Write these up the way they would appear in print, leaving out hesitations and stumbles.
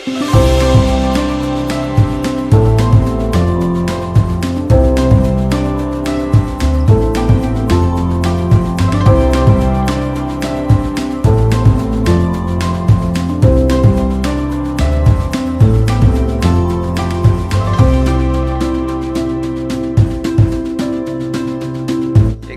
Hey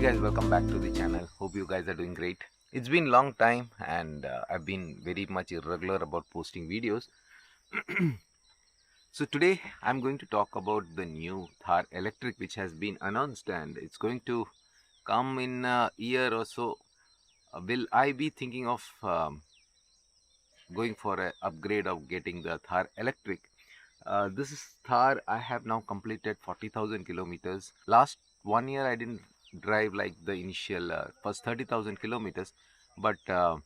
guys, welcome back to the channel. Hope you guys are doing great. It's been long time and I've been very much irregular about posting videos. So today I'm going to talk about the new THAR electric which has been announced and it's going to come in a year or so. Will I be thinking of going for an upgrade of getting the THAR electric? This is THAR. I have now completed 40,000 kilometers. Last 1 year I didn't drive like the initial first 30,000 kilometers, but I'll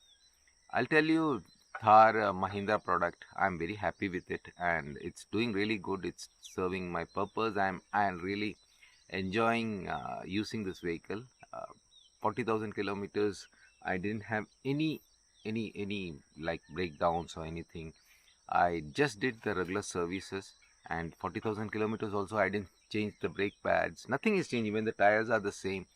tell you, THAR Mahindra product, I'm very happy with it and it's doing really good. It's serving my purpose. I'm really enjoying using this vehicle. 40,000 kilometers, I didn't have any like breakdowns or anything. I just did the regular services, and 40,000 kilometers also I didn't change the brake pads. Nothing is changed, even the tires are the same.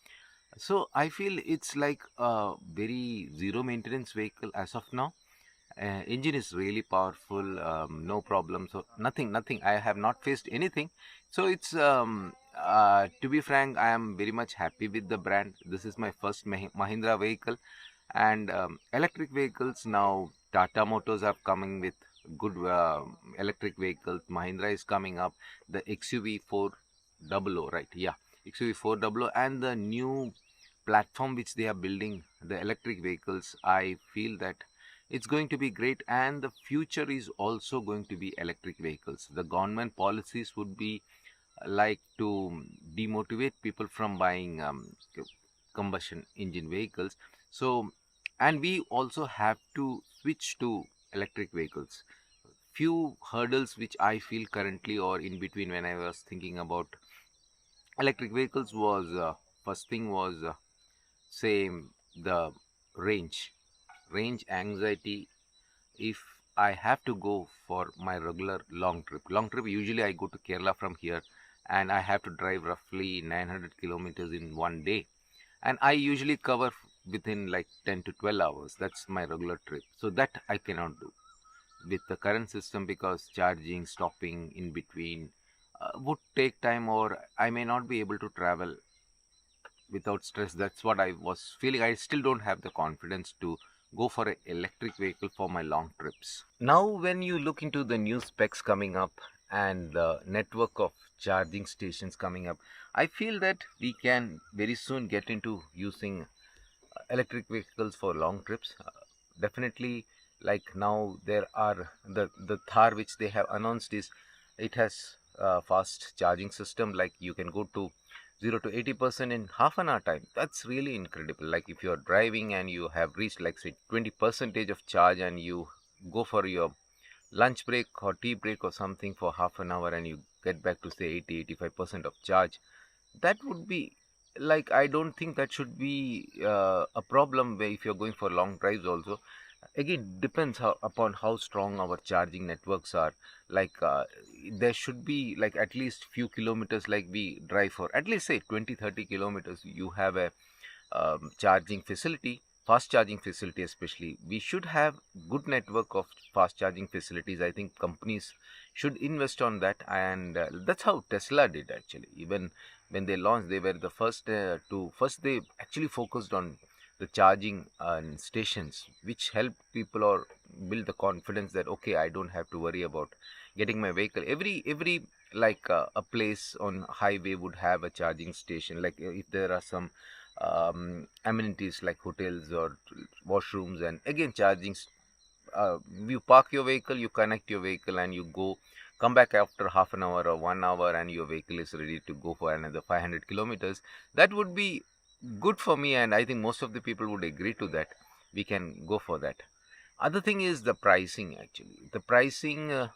So I feel it's like a very zero maintenance vehicle as of now. Engine is really powerful, no problem. So nothing. I have not faced anything. So it's to be frank, I am very much happy with the brand. This is my first Mahindra vehicle, and electric vehicles now. Tata Motors are coming with good electric vehicles. Mahindra is coming up. The XUV 400, right? Yeah, XUV 400, and the new platform which they are building, the electric vehicles. I feel that it's going to be great, and the future is also going to be electric vehicles. The government policies would be like to demotivate people from buying combustion engine vehicles. So, and we also have to switch to electric vehicles. Few hurdles which I feel currently or in between when I was thinking about electric vehicles was first thing was say the range anxiety. If I have to go for my regular long trip, usually I go to Kerala from here and I have to drive roughly 900 kilometers in one day, and I usually cover within like 10 to 12 hours. That's my regular trip, so that I cannot do with the current system because charging, stopping in between would take time, or I may not be able to travel without stress. That's what I was feeling. I still don't have the confidence to go for an electric vehicle for my long trips. Now when you look into the new specs coming up and the network of charging stations coming up, I feel that we can very soon get into using electric vehicles for long trips. Definitely, like now there are the THAR which they have announced is it has fast charging system. Like you can go to 0 to 80% in half an hour time. That's really incredible. Like if you're driving and you have reached like say 20% of charge and you go for your lunch break or tea break or something for half an hour and you get back to say 80-85% of charge, that would be like, I don't think that should be a problem where if you're going for long drives also. Again, depends upon how strong our charging networks are. Like there should be like at least few kilometers, like we drive for at least say 20-30 kilometers, you have a charging facility, fast charging facility. Especially we should have good network of fast charging facilities. I think companies should invest on that, and that's how Tesla did actually. Even when they launched, they were the first they actually focused on the charging stations, which helped people or build the confidence that okay, I don't have to worry about getting my vehicle. Every like a place on highway would have a charging station. Like if there are some amenities like hotels or washrooms, and again charging, you park your vehicle, you connect your vehicle, and you go, come back after half an hour or 1 hour, and your vehicle is ready to go for another 500 kilometers. That would be good for me, and I think most of the people would agree to that. We can go for that. Other thing is the pricing. Actually, the pricing,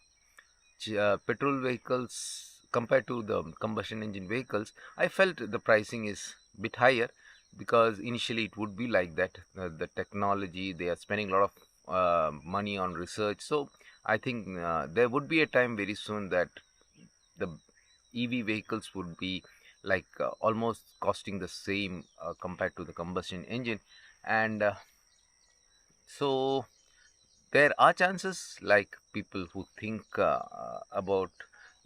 petrol vehicles compared to the combustion engine vehicles, I felt the pricing is bit higher, because initially it would be like that. The technology, they are spending a lot of money on research, so I think there would be a time very soon that the EV vehicles would be like almost costing the same compared to the combustion engine. And so there are chances, like people who think about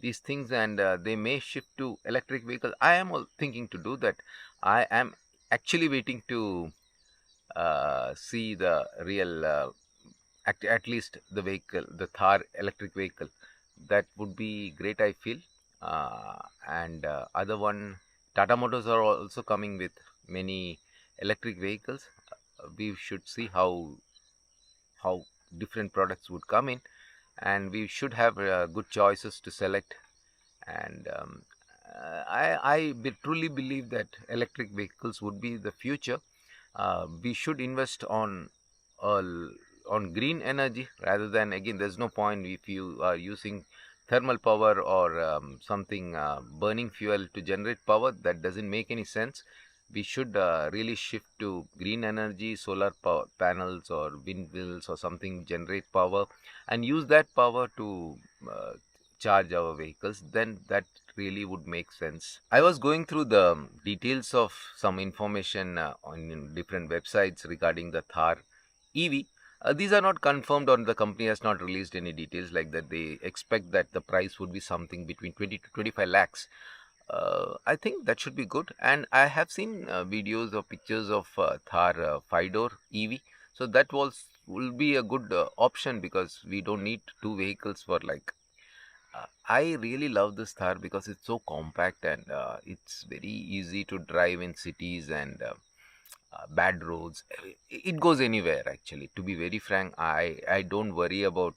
these things, and they may shift to electric vehicles. I am thinking to do that. I am actually waiting to see the real at least the vehicle, the Thar electric vehicle. That would be great, I feel. And other one, Tata Motors are also coming with many electric vehicles. We should see how different products would come in, and we should have good choices to select. And truly believe that electric vehicles would be the future. We should invest uh, on green energy rather than, again, there's no point if you are using thermal power or something burning fuel to generate power. That doesn't make any sense. We should really shift to green energy, solar power panels or windmills or something, generate power and use that power to uh, charge our vehicles. Then that really would make sense. I was going through the details of some information on different websites regarding the Thar EV. These are not confirmed, or the company has not released any details like that. They expect that the price would be something between 20 to 25 lakhs. I think that should be good. And I have seen videos or pictures of Thar 5-door EV. So that will be a good option, because we don't need two vehicles for like I really love this Thar because it's so compact, and it's very easy to drive in cities and bad roads. It goes anywhere actually. To be very frank, I don't worry about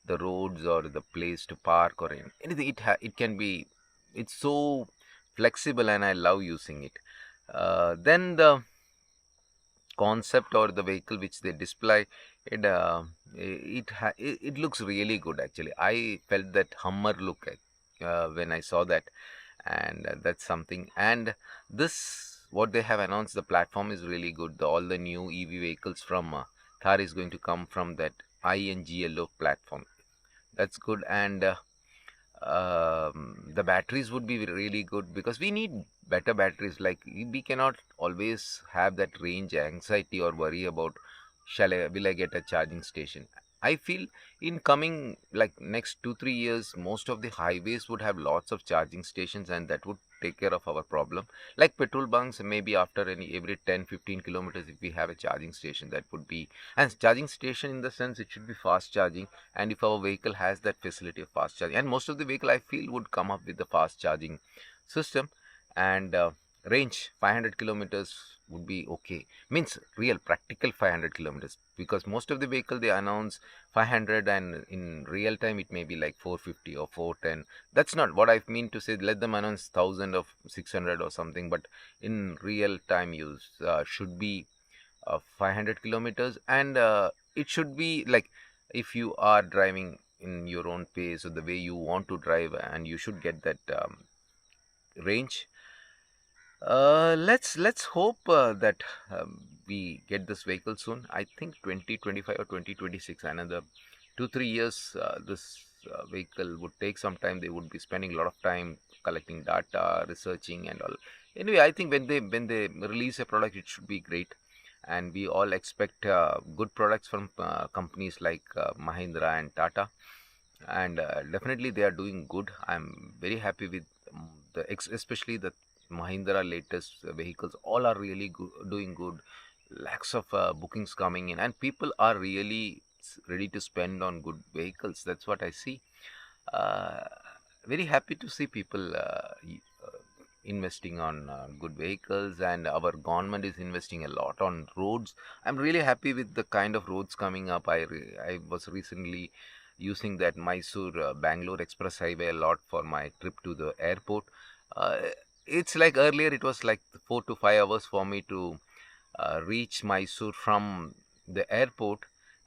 the roads or the place to park or anything. It can be. It's so flexible, and I love using it. Then the concept or the vehicle which they display, it it looks really good actually. I felt that Hummer look when I saw that, and that's something. And this, what they have announced, the platform is really good. All the new EV vehicles from Thar is going to come from that INGLO platform. That's good. And the batteries would be really good, because we need better batteries. Like, we cannot always have that range anxiety or worry about, will I get a charging station. I feel in coming like next 2 3 years, most of the highways would have lots of charging stations, and that would take care of our problem. Like petrol bunks, maybe after every 10 15 kilometers, if we have a charging station, that would be. And charging station in the sense, it should be fast charging. And if our vehicle has that facility of fast charging, and most of the vehicle I feel would come up with the fast charging system. And range 500 kilometers would be okay, means real practical 500 kilometers, because most of the vehicle they announce 500, and in real time it may be like 450 or 410. That's not what I mean to say. Let them announce 1000 or 600 or something, but in real time use should be 500 kilometers. And it should be like, if you are driving in your own pace or the way you want to drive, and you should get that range. Let's hope that we get this vehicle soon. I think 2025 or 2026, another 2 3 years. This vehicle would take some time. They would be spending a lot of time collecting data, researching, and all. Anyway, I think when they release a product, it should be great, and we all expect good products from companies like Mahindra and Tata. And definitely they are doing good. I'm very happy with especially the Mahindra latest vehicles. All are really doing good. Lakhs of bookings coming in, and people are really ready to spend on good vehicles. That's what I see. uh, Very happy to see people investing on good vehicles, and our government is investing a lot on roads. I'm really happy with the kind of roads coming up. I was recently using that Mysore Bangalore Express Highway a lot for my trip to the airport. uh, it's like earlier it was like 4 to 5 hours for me to reach Mysore from the airport,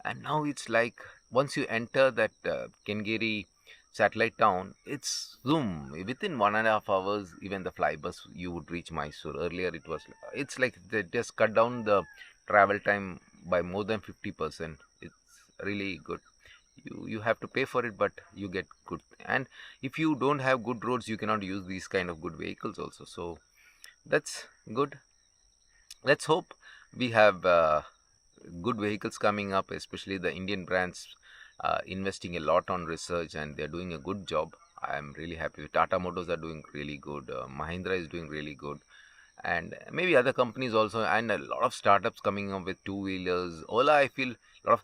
and now it's like, once you enter that Kengeri satellite town, it's zoom, within 1.5 hours. Even the flybus, you would reach Mysore. Earlier it's like they just cut down the travel time by more than 50%. It's really good. You have to pay for it, but you get good. And if you don't have good roads, you cannot use these kind of good vehicles also. So that's good. Let's hope we have good vehicles coming up, especially the Indian brands investing a lot on research, and they're doing a good job. I'm really happy. Tata Motors are doing really good. Mahindra is doing really good, and maybe other companies also, and a lot of startups coming up with two-wheelers. Ola, I feel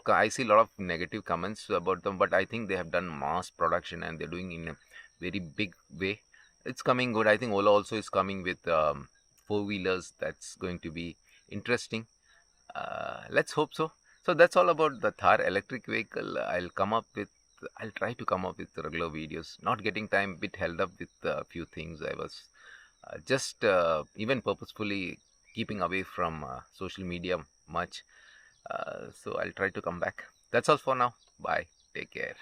I see a lot of negative comments about them, but I think they have done mass production and they're doing in a very big way. It's coming good. I think Ola also is coming with four-wheelers. That's going to be interesting. Let's hope so. So that's all about the Thar electric vehicle. I'll try to come up with regular videos. Not getting time, bit held up with a few things. I was just even purposefully keeping away from social media much. So I'll try to come back. That's all for now. Bye. Take care.